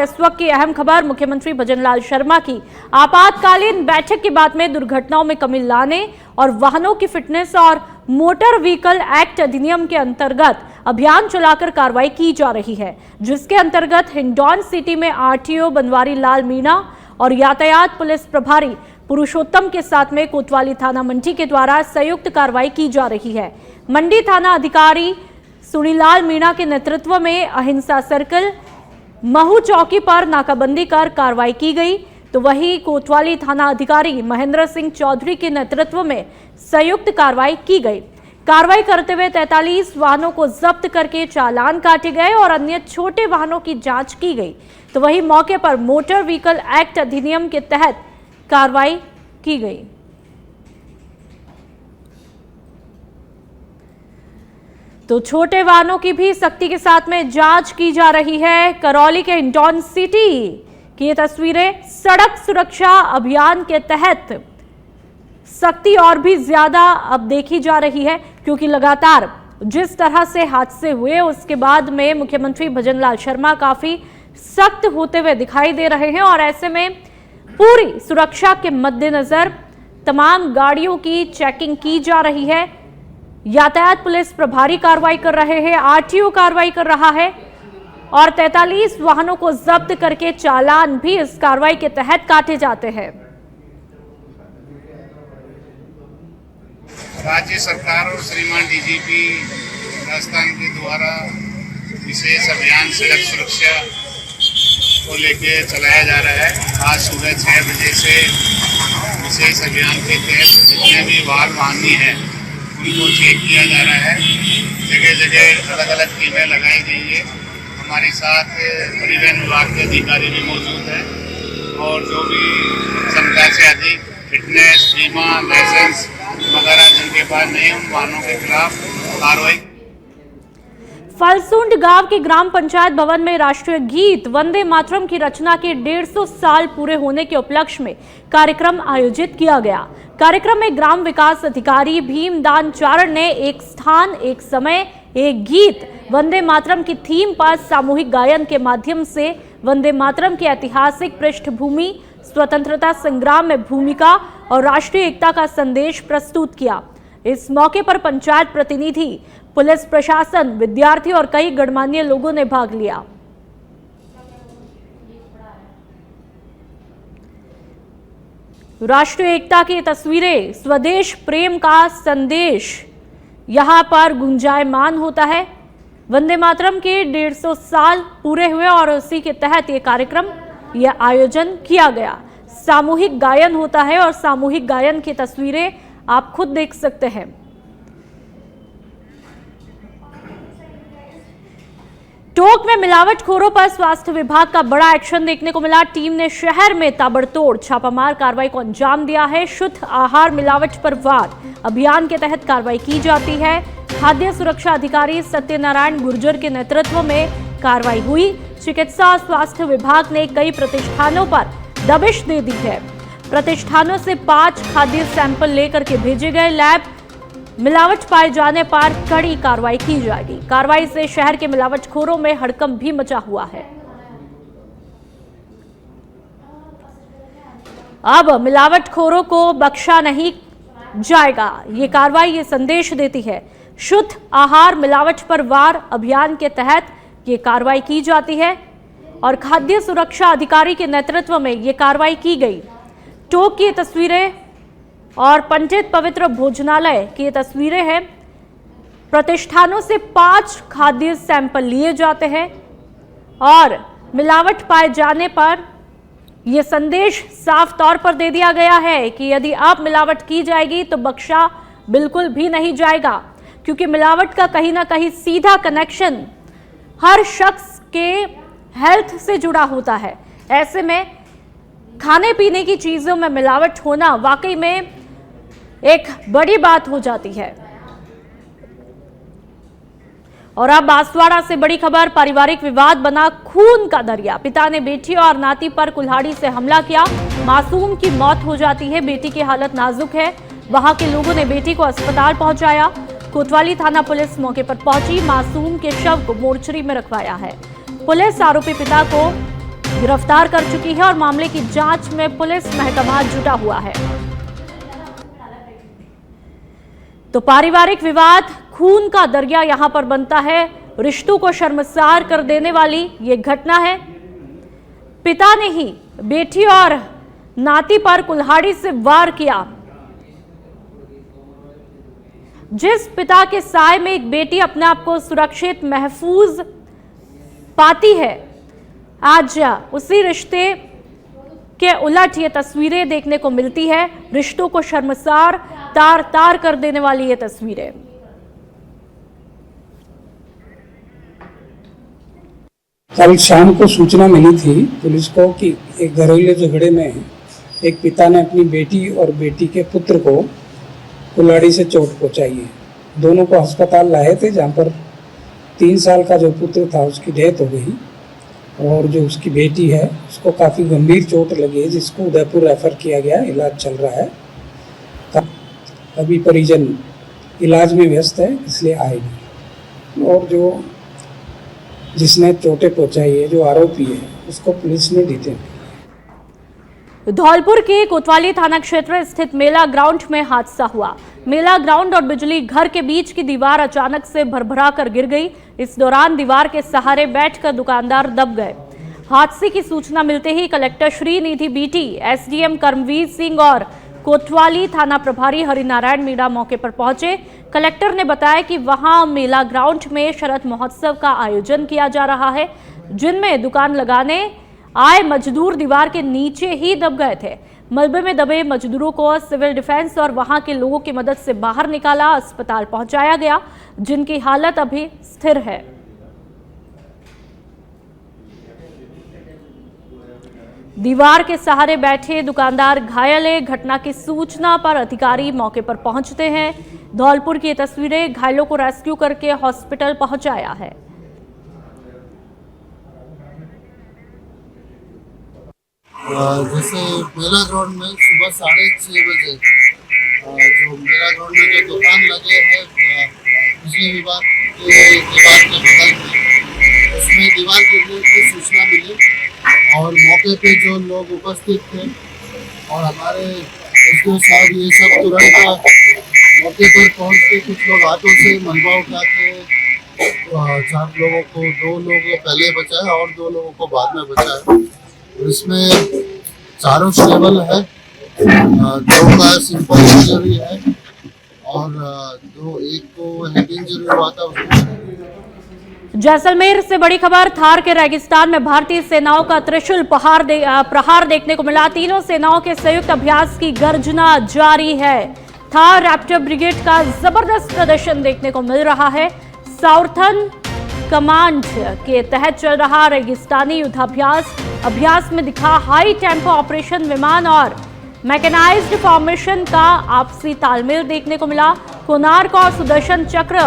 इस वक्त की अहम खबर मुख्यमंत्री भजनलाल शर्मा की आपातकालीन बैठक के बाद में दुर्घटनाओं में कमी लाने और वाहनों की फिटनेस और मोटर व्हीकल एक्ट अधिनियम के अंतर्गत अभियान चलाकर कार्रवाई की जा रही है, जिसके अंतर्गत हिंडौन सिटी में आरटीओ बनवारी लाल मीणा और यातायात पुलिस प्रभारी पुरुषोत्तम के साथ में कोतवाली थाना मंडी के द्वारा संयुक्त कार्रवाई की जा रही है। मंडी थाना अधिकारी सुनीलाल मीणा के नेतृत्व में अहिंसा सर्कल महू चौकी पर नाकाबंदी कर कार्रवाई की गई, तो वहीं कोतवाली थाना अधिकारी महेंद्र सिंह चौधरी के नेतृत्व में संयुक्त कार्रवाई की गई। कार्रवाई करते हुए 43 वाहनों को जब्त करके चालान काटे गए और अन्य छोटे वाहनों की जांच की गई, तो वहीं मौके पर मोटर व्हीकल एक्ट अधिनियम के तहत कार्रवाई की गई। तो छोटे वाहनों की भी सख्ती के साथ में जांच की जा रही है। करौली के हिंडौन सिटी की ये तस्वीरें सड़क सुरक्षा अभियान के तहत सख्ती और भी ज्यादा अब देखी जा रही है, क्योंकि लगातार जिस तरह से हादसे हुए उसके बाद में मुख्यमंत्री भजनलाल शर्मा काफी सख्त होते हुए दिखाई दे रहे हैं और ऐसे में पूरी सुरक्षा के मद्देनजर तमाम गाड़ियों की चेकिंग की जा रही है। यातायात पुलिस प्रभारी कार्रवाई कर रहे हैं, आरटीओ कार्रवाई कर रहा है और 43 वाहनों को जब्त करके चालान भी इस कार्रवाई के तहत काटे जाते हैं। राज्य सरकार और श्रीमान डीजीपी राजस्थान के द्वारा विशेष अभियान सड़क सुरक्षा को लेके चलाया जा रहा है। आज सुबह 6 बजे से विशेष अभियान के तहत जितने भी वाहनी हैं उनको चेक किया जा रहा है। जगह जगह अलग अलग टीमें लगाई गई है। हमारे साथ परिवहन विभाग के अधिकारी भी मौजूद हैं और जो भी क्षमता से अधिक फिटनेस, बीमा, लाइसेंस वगैरह जिनके पास नहीं उन वाहनों के खिलाफ कार्रवाई। फलसुंड गांव के ग्राम पंचायत भवन में राष्ट्रीय गीत वंदे मातरम की रचना के 150 साल पूरे होने के उपलक्ष्य में कार्यक्रम आयोजित किया गया। कार्यक्रम में ग्राम विकास अधिकारी भीमदान चारण ने एक स्थान एक समय एक गीत वंदे मातरम की थीम पर सामूहिक गायन के माध्यम से वंदे मातरम की ऐतिहासिक पृष्ठभूमि, स्वतंत्रता संग्राम में भूमिका और राष्ट्रीय एकता का संदेश प्रस्तुत किया। इस मौके पर पंचायत प्रतिनिधि, पुलिस प्रशासन, विद्यार्थी और कई गणमान्य लोगों ने भाग लिया। राष्ट्रीय एकता की तस्वीरें, स्वदेश प्रेम का संदेश यहां पर गुंजायमान होता है। वंदे मातरम के 150 साल पूरे हुए और उसी के तहत ये कार्यक्रम, यह आयोजन किया गया। सामूहिक गायन होता है और सामूहिक गायन की तस्वीरें आप खुद देख सकते हैं। टोंक में मिलावटखोरों पर स्वास्थ्य विभाग का बड़ा एक्शन देखने को मिला। टीम ने शहर में ताबड़तोड़ छापामार कार्रवाई को अंजाम दिया है। शुद्ध आहार मिलावट पर वार अभियान के तहत कार्रवाई की जाती है। खाद्य सुरक्षा अधिकारी सत्यनारायण गुर्जर के नेतृत्व में कार्रवाई हुई। चिकित्सा और स्वास्थ्य विभाग ने कई प्रतिष्ठानों पर दबिश दे दी है। प्रतिष्ठानों से 5 खाद्य सैंपल लेकर के भेजे गए। लैब मिलावट पाए जाने पर कड़ी कार्रवाई की जाएगी। कार्रवाई से शहर के मिलावटखोरों में हड़कंप भी मचा हुआ है। अब मिलावटखोरों को बख्शा नहीं जाएगा। ये कार्रवाई ये संदेश देती है। शुद्ध आहार मिलावट पर वार अभियान के तहत ये कार्रवाई की जाती है और खाद्य सुरक्षा अधिकारी के नेतृत्व में ये कार्रवाई की गई। टोंक की तस्वीरें और पंडित पवित्र भोजनालय की तस्वीरें हैं। प्रतिष्ठानों से 5 खाद्य सैंपल लिए जाते हैं और मिलावट पाए जाने पर यह संदेश साफ तौर पर दे दिया गया है कि यदि अब मिलावट की जाएगी तो बख्शा बिल्कुल भी नहीं जाएगा, क्योंकि मिलावट का कहीं ना कहीं सीधा कनेक्शन हर शख्स के हेल्थ से जुड़ा होता है। ऐसे में खाने पीने की चीजों में मिलावट होना वाकई में एक बड़ी बात हो जाती है। और अब बांसवाड़ा से बड़ी खबर, पारिवारिक विवाद बना खून का दरिया। पिता ने बेटी और नाती पर कुल्हाड़ी से हमला किया, मासूम की मौत हो जाती है। बेटी की हालत नाजुक है। वहां के लोगों ने बेटी को अस्पताल पहुंचाया। कोतवाली थाना पुलिस मौके पर पहुंची, मासूम के शव को मोर्चरी में रखवाया है। पुलिस आरोपी पिता को गिरफ्तार कर चुकी है और मामले की जांच में पुलिस महकमा जुटा हुआ है। तो पारिवारिक विवाद खून का दरिया यहां पर बनता है। रिश्तों को शर्मसार कर देने वाली ये घटना है। पिता ने ही बेटी और नाती पर कुल्हाड़ी से वार किया। जिस पिता के साए में एक बेटी अपने आप को सुरक्षित महफूज पाती है, आज उसी रिश्ते के उलट ये तस्वीरें देखने को मिलती है। रिश्तों को शर्मसार तार तार कर देने वाली ये तस्वीरें। कल शाम को सूचना मिली थी पुलिस को कि एक घरेलू झगड़े में एक पिता ने अपनी बेटी और बेटी के पुत्र को कुल्हाड़ी से चोट पहुंचाई है। दोनों को अस्पताल लाए थे, जहां पर 3 साल का जो पुत्र था उसकी डेथ हो गई और जो उसकी बेटी है उसको काफ़ी गंभीर चोट लगी है, जिसको उदयपुर रेफर किया गया, इलाज चल रहा है। अभी परिजन इलाज में व्यस्त है, इसलिए आए नहीं। और जो जिसने चोटें पहुंचाई है, जो आरोपी है, उसको पुलिस ने डिटेन किया। धौलपुर के कोतवाली थाना क्षेत्र स्थित मेला ग्राउंड में हादसा हुआ। मेला ग्राउंड और बिजली घर के बीच की दीवार अचानक से भरभरा कर गिर गई। इस दौरान दीवार के सहारे बैठकर दुकानदार दब गए। हादसे की सूचना मिलते ही कलेक्टर श्रीनिधि बीटी, एसडीएम कर्मवीर सिंह और कोतवाली थाना प्रभारी हरिनारायण मीणा मौके पर पहुंचे। कलेक्टर ने बताया कि वहां मेला ग्राउंड में शरद महोत्सव का आयोजन किया जा रहा है, जिनमें दुकान लगाने आए मजदूर दीवार के नीचे ही दब गए थे। मलबे में दबे मजदूरों को सिविल डिफेंस और वहां के लोगों की मदद से बाहर निकाला, अस्पताल पहुंचाया गया, जिनकी हालत अभी स्थिर है। दीवार के सहारे बैठे दुकानदार घायल है। घटना की सूचना पर अधिकारी मौके पर पहुंचते हैं। धौलपुर की ये तस्वीरें, घायलों को रेस्क्यू करके हॉस्पिटल पहुंचाया है। जैसे मेला ग्राउंड में सुबह 6:30 बजे जो मेला ग्राउंड में जो दुकान लगे हैं बिजली विभाग के दीवार के बगल में, उसमें दीवार गिरने की सूचना मिली और मौके पे जो लोग उपस्थित थे और हमारे एसडीओ साहब ये सब तुरंत मौके पर पहुंच के कुछ लोग हाथों से मलबा उठा के 4 लोगों को, 2 लोग पहले बचाया और 2 लोगों को बाद में बचाया। इसमें 4 स्टेबल है, 2 का सिंपल इंजरी है और एक को हेड इंजरी हुआ था। जैसलमेर से बड़ी खबर, थार के रेगिस्तान में भारतीय सेनाओं का त्रिशूल प्रहार देखने को मिला। तीनों सेनाओं के संयुक्त अभ्यास की गर्जना जारी है। थार रैप्टर ब्रिगेड का जबरदस्त प्रदर्शन देखने को मिल रहा है। साउथर्न कमांड के तहत चल रहा रेगिस्तानी युद्धाभ्यास में दिखा हाई टेम्पो ऑपरेशन। विमान और मैकेनाइज्ड फॉर्मेशन का आपसी तालमेल देखने को मिला। कोणार्क और सुदर्शन चक्र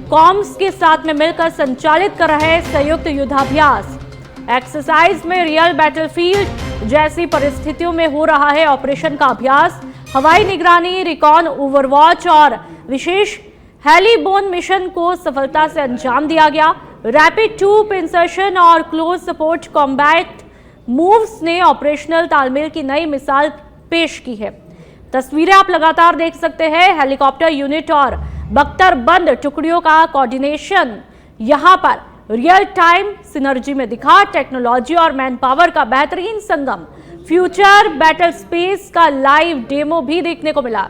कॉम्स के साथ में मिलकर संचालित कर रहे संयुक्त युद्धाभ्यास। एक्सरसाइज में रियल बैटलफील्ड जैसी परिस्थितियों में हो रहा है ऑपरेशन का अभ्यास। हवाई निगरानी, रिकॉन, ओवरवॉच और विशेष हेलीबोन मिशन को सफलता से अंजाम दिया गया। रैपिड ट्रूप इंसर्शन और क्लोज सपोर्ट कॉम्बैट मूव्स ने ऑपरेशनल तालमेल की नई मिसाल पेश की है। तस्वीरें आप लगातार देख सकते हैं। हेलीकॉप्टर यूनिट और बख्तरबंद टुकड़ियों का कोऑर्डिनेशन यहां पर रियल टाइम सिनर्जी में दिखा। टेक्नोलॉजी और मैन पावर का बेहतरीन संगम। फ्यूचर बैटल स्पेस का लाइव डेमो भी देखने को मिला।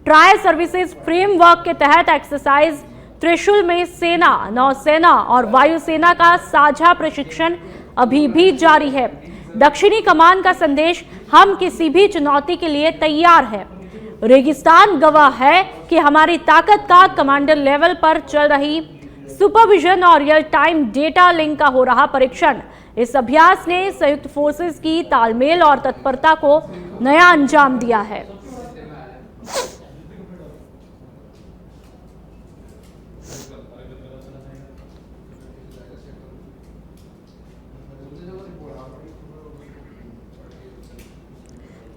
ट्रायल सर्विसेज फ्रेमवर्क के तहत एक्सरसाइज त्रिशूल में सेना, नौसेना और वायुसेना का साझा प्रशिक्षण अभी भी जारी है। दक्षिणी कमान का संदेश, हम किसी भी चुनौती के लिए तैयार हैं। रेगिस्तान गवाह है कि हमारी ताकत का कमांडर लेवल पर चल रही सुपरविजन और रियल टाइम डेटा लिंक का हो रहा परीक्षण। इस अभ्यास ने संयुक्त फोर्सेस की तालमेल और तत्परता को नया अंजाम दिया है।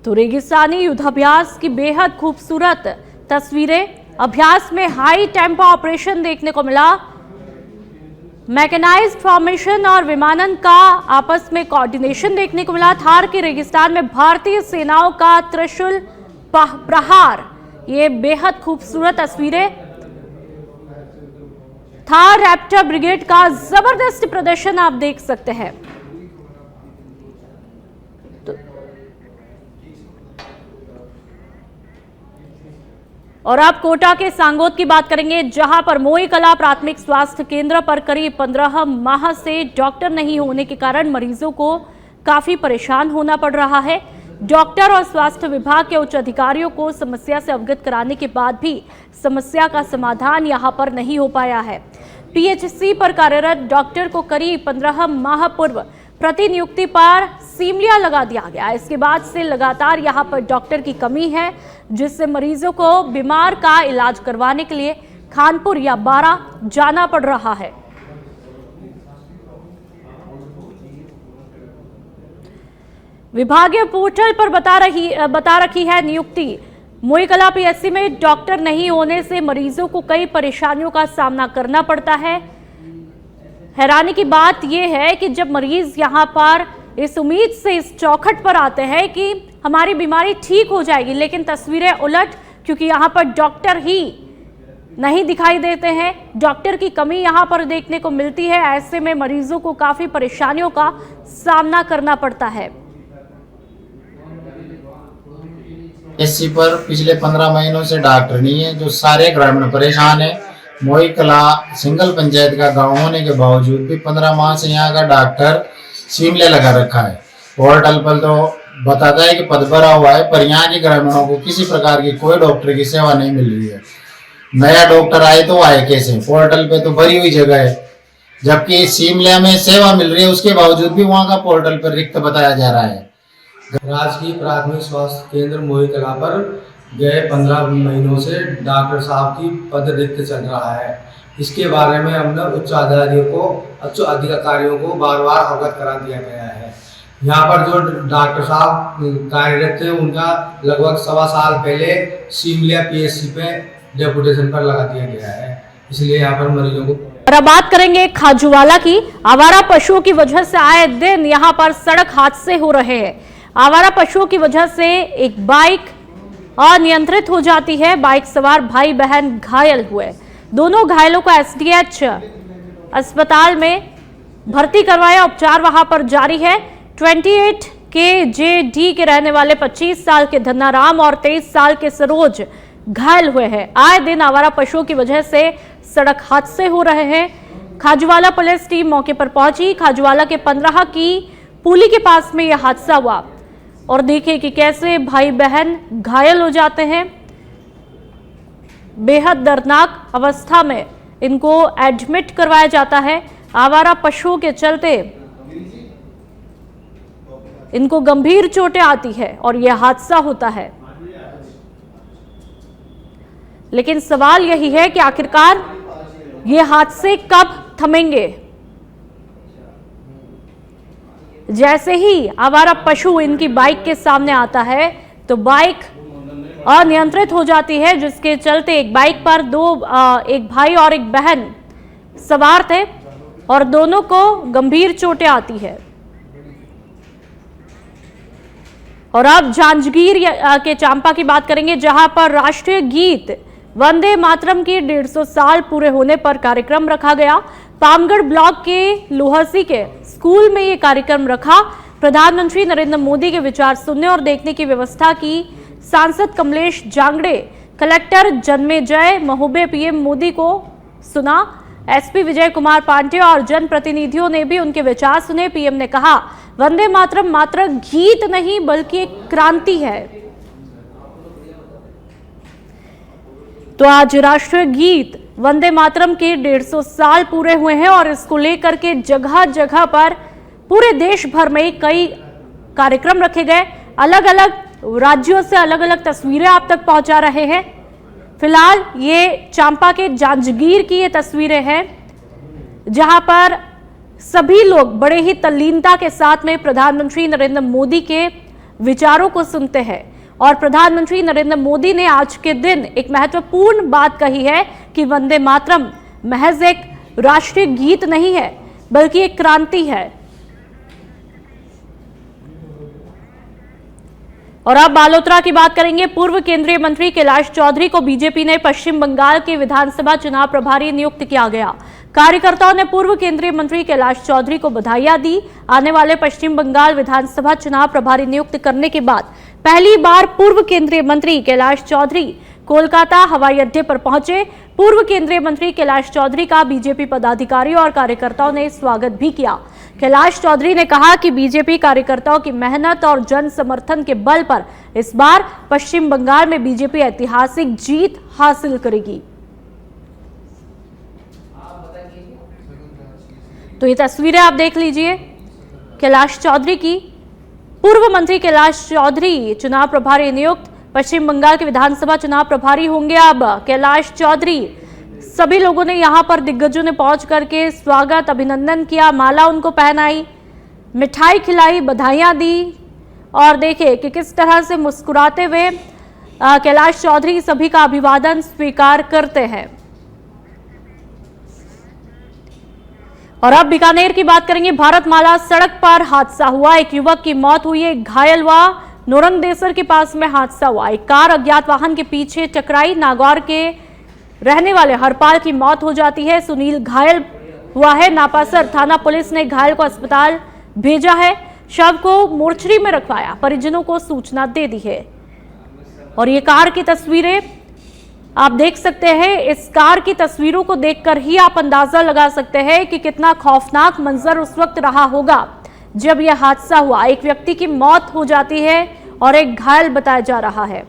तो रेगिस्तानी युद्धाभ्यास की बेहद खूबसूरत तस्वीरें। अभ्यास में हाई टेम्पो ऑपरेशन देखने को मिला। मैकेनाइज्ड फॉर्मेशन और विमानन का आपस में कोऑर्डिनेशन देखने को मिला। थार के रेगिस्तान में भारतीय सेनाओं का त्रिशूल प्रहार, ये बेहद खूबसूरत तस्वीरें। थार रैप्टर ब्रिगेड का जबरदस्त प्रदर्शन आप देख सकते हैं। और आप कोटा के सांगोद की बात करेंगे, जहां पर मोई कला प्राथमिक स्वास्थ्य केंद्र पर करीब 15 माह से डॉक्टर नहीं होने के कारण मरीजों को काफी परेशान होना पड़ रहा है। डॉक्टर और स्वास्थ्य विभाग के उच्च अधिकारियों को समस्या से अवगत कराने के बाद भी समस्या का समाधान यहां पर नहीं हो पाया है। पीएचसी पर कार्यरत डॉक्टर को करीब 15 माह पूर्व प्रतिनियुक्ति पर सीमलिया लगा दिया गया। इसके बाद से लगातार यहां पर डॉक्टर की कमी है, जिससे मरीजों को बीमार का इलाज करवाने के लिए खानपुर या बारा जाना पड़ रहा है। विभागीय पोर्टल पर बता रखी है नियुक्ति। मोईकला पीएचसी में डॉक्टर नहीं होने से मरीजों को कई परेशानियों का सामना करना पड़ता है। हैरानी की बात यह है कि जब मरीज यहां पर इस उम्मीद से इस चौखट पर आते हैं कि हमारी बीमारी ठीक हो जाएगी, लेकिन तस्वीरें उलट, क्योंकि यहां पर डॉक्टर ही नहीं दिखाई देते हैं। डॉक्टर की कमी यहां पर देखने को मिलती है। ऐसे में मरीजों को काफी परेशानियों का सामना करना पड़ता है। एससी पर पिछले 15 महीनों से डॉक्टर नहीं है, जो सारे ग्रामीण परेशान है। मोई कला सिंगल पंचायत का गांव होने के बावजूद भी 15 माह से यहाँ का डॉक्टर सीमले लगा रखा है। पोर्टल पर तो बताता है कि पद भरा हुआ है, पर यहाँ के ग्रामीणों को किसी प्रकार की कोई डॉक्टर की सेवा नहीं मिल रही है। नया डॉक्टर आए तो आए कैसे? पोर्टल पे तो भरी हुई जगह है, जबकि सीमले में सेवा मिल रही है, उसके बावजूद भी वहाँ का पोर्टल पर रिक्त बताया जा रहा है। राजकीय प्राथमिक स्वास्थ्य केंद्र मोई कला पर गए 15 महीनों से डॉक्टर साहब की पद रिक्त चल रहा है। इसके बारे में हमने उच्च अधिकारियों को बार बार अवगत करा दिया गया है। यहाँ पर जो डॉक्टर साहब कार्यरत थे, उनका लगभग 1.25 साल पहले सीमलिया पीएचसी पे डेपुटेशन पर लगा दिया गया है, इसलिए यहाँ पर मरीजों को। और अब बात करेंगे खाजूवाला की। आवारा पशुओं की वजह से आए दिन यहाँ पर सड़क हादसे हो रहे हैं। आवारा पशुओं की वजह से एक बाइक अनियंत्रित हो जाती है। बाइक सवार भाई बहन घायल हुए। दोनों घायलों को एसडीएच अस्पताल में भर्ती करवाया, उपचार वहां पर जारी है। 28 के जेडी के रहने वाले 25 साल के धन्नाराम और 23 साल के सरोज घायल हुए हैं। आए दिन आवारा पशुओं की वजह से सड़क हादसे हो रहे हैं। खाजूवाला पुलिस टीम मौके पर पहुंची। खाजूवाला के 15 की पुली के पास में यह हादसा हुआ और देखिए कि कैसे भाई बहन घायल हो जाते हैं। बेहद दर्दनाक अवस्था में इनको एडमिट करवाया जाता है। आवारा पशुओं के चलते इनको गंभीर चोटें आती है और यह हादसा होता है। लेकिन सवाल यही है कि आखिरकार ये हादसे कब थमेंगे? जैसे ही आवारा पशु इनकी बाइक के सामने आता है तो बाइक अनियंत्रित हो जाती है, जिसके चलते एक बाइक पर एक भाई और एक बहन सवार थे और दोनों को गंभीर चोटें आती है। और अब जांजगीर के चांपा की बात करेंगे, जहां पर राष्ट्रीय गीत वंदे मातरम की 150 साल पूरे होने पर कार्यक्रम रखा गया। पामगढ़ ब्लॉक के लोहसी के स्कूल में ये कार्यक्रम रखा। प्रधानमंत्री नरेंद्र मोदी के विचार सुनने और देखने की व्यवस्था की। सांसद कमलेश जांगड़े, कलेक्टर जन्मेजय महोबे पीएम मोदी को सुना। एसपी विजय कुमार पांडे और जनप्रतिनिधियों ने भी उनके विचार सुने। पीएम ने कहा, वंदे मातरम मात्र गीत नहीं बल्कि एक क्रांति है। तो आज राष्ट्रीय गीत वंदे मातरम के 150 साल पूरे हुए हैं और इसको लेकर के जगह जगह पर पूरे देश भर में कई कार्यक्रम रखे गए। अलग अलग राज्यों से अलग अलग तस्वीरें आप तक पहुंचा रहे हैं। फिलहाल ये चांपा के जांजगीर की ये तस्वीरें हैं, जहां पर सभी लोग बड़े ही तल्लीनता के साथ में प्रधानमंत्री नरेंद्र मोदी के विचारों को सुनते हैं। और प्रधानमंत्री नरेंद्र मोदी ने आज के दिन एक महत्वपूर्ण बात कही है कि वंदे मातरम महज एक राष्ट्रीय गीत नहीं है बल्कि एक क्रांति है। और अब बालोतरा की बात करेंगे। पूर्व केंद्रीय मंत्री कैलाश चौधरी को बीजेपी ने पश्चिम बंगाल के विधानसभा चुनाव प्रभारी नियुक्त किया गया। कार्यकर्ताओं ने पूर्व केंद्रीय मंत्री कैलाश चौधरी को बधाइयां दी। आने वाले पश्चिम बंगाल विधानसभा चुनाव प्रभारी नियुक्त करने के बाद पहली बार पूर्व केंद्रीय मंत्री कैलाश चौधरी कोलकाता हवाई अड्डे पर पहुंचे। पूर्व केंद्रीय मंत्री कैलाश चौधरी का बीजेपी पदाधिकारियों और कार्यकर्ताओं ने स्वागत भी किया। कैलाश चौधरी ने कहा कि बीजेपी कार्यकर्ताओं की मेहनत और जन समर्थन के बल पर इस बार पश्चिम बंगाल में बीजेपी ऐतिहासिक जीत हासिल करेगी। तो ये तस्वीरें आप देख लीजिए कैलाश चौधरी की। पूर्व मंत्री कैलाश चौधरी चुनाव प्रभारी नियुक्त, पश्चिम बंगाल के विधानसभा चुनाव प्रभारी होंगे अब कैलाश चौधरी। सभी लोगों ने यहां पर दिग्गजों ने पहुंच करके स्वागत अभिनंदन किया, माला उनको पहनाई, मिठाई खिलाई, बधाइयां दी और देखे कि किस तरह से मुस्कुराते हुए कैलाश चौधरी सभी का अभिवादन स्वीकार करते हैं। और अब बीकानेर की बात करेंगे। भारतमाला सड़क पर हादसा हुआ, एक युवक की मौत हुई, एक घायल हुआ। नोरंगदेसर के पास में हादसा हुआ, एक कार अज्ञात वाहन के पीछे टकराई। नागौर के रहने वाले हरपाल की मौत हो जाती है, सुनील घायल हुआ है। नापासर थाना पुलिस ने घायल को अस्पताल भेजा है, शव को मोर्चरी में रखवाया, परिजनों को सूचना दे दी है। और ये कार की तस्वीरें आप देख सकते हैं। इस कार की तस्वीरों को देखकर ही आप अंदाजा लगा सकते हैं कि कितना खौफनाक मंजर उस वक्त रहा होगा जब यह हादसा हुआ। एक व्यक्ति की मौत हो जाती है और एक घायल बताया जा रहा है।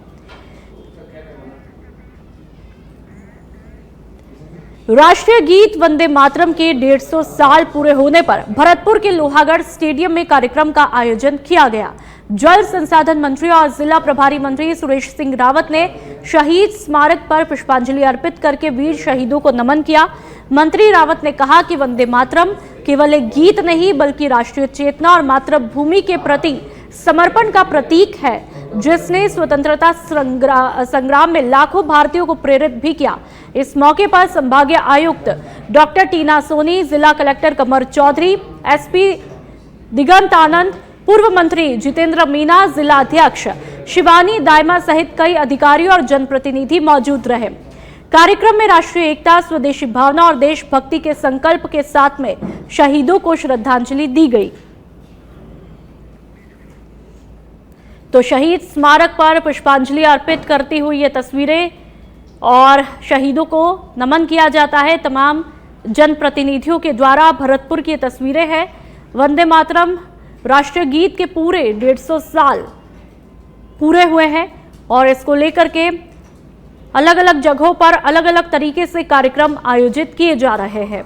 राष्ट्रीय गीत वंदे मातरम के 150 साल पूरे होने पर भरतपुर के लोहागढ़ स्टेडियम में कार्यक्रम का आयोजन किया गया। जल संसाधन मंत्री और जिला प्रभारी मंत्री सुरेश सिंह रावत ने शहीद स्मारक पर पुष्पांजलि अर्पित करके वीर शहीदों को नमन किया। मंत्री रावत ने कहा कि वंदे मातरम केवल एक गीत नहीं बल्कि राष्ट्रीय चेतना और मातृभूमि के प्रति समर्पण का प्रतीक है, जिसने स्वतंत्रता संग्राम में लाखों भारतीयों को प्रेरित भी किया। इस मौके पर संभागीय आयुक्त डॉक्टर टीना सोनी, जिला कलेक्टर कमर चौधरी, एसपी दिगंत आनंद, पूर्व मंत्री जितेंद्र मीना, जिला अध्यक्ष शिवानी दायमा सहित कई अधिकारी और जनप्रतिनिधि मौजूद रहे। कार्यक्रम में राष्ट्रीय एकता, स्वदेशी भावना और देशभक्ति के संकल्प के साथ में शहीदों को श्रद्धांजलि दी गई। तो शहीद स्मारक पर पुष्पांजलि अर्पित करती हुई ये तस्वीरें और शहीदों को नमन किया जाता है तमाम जनप्रतिनिधियों के द्वारा। भरतपुर की तस्वीरें हैं। वंदे मातरम राष्ट्रीय गीत के पूरे 150 साल पूरे हुए हैं और इसको लेकर के अलग अलग जगहों पर अलग अलग तरीके से कार्यक्रम आयोजित किए जा रहे हैं।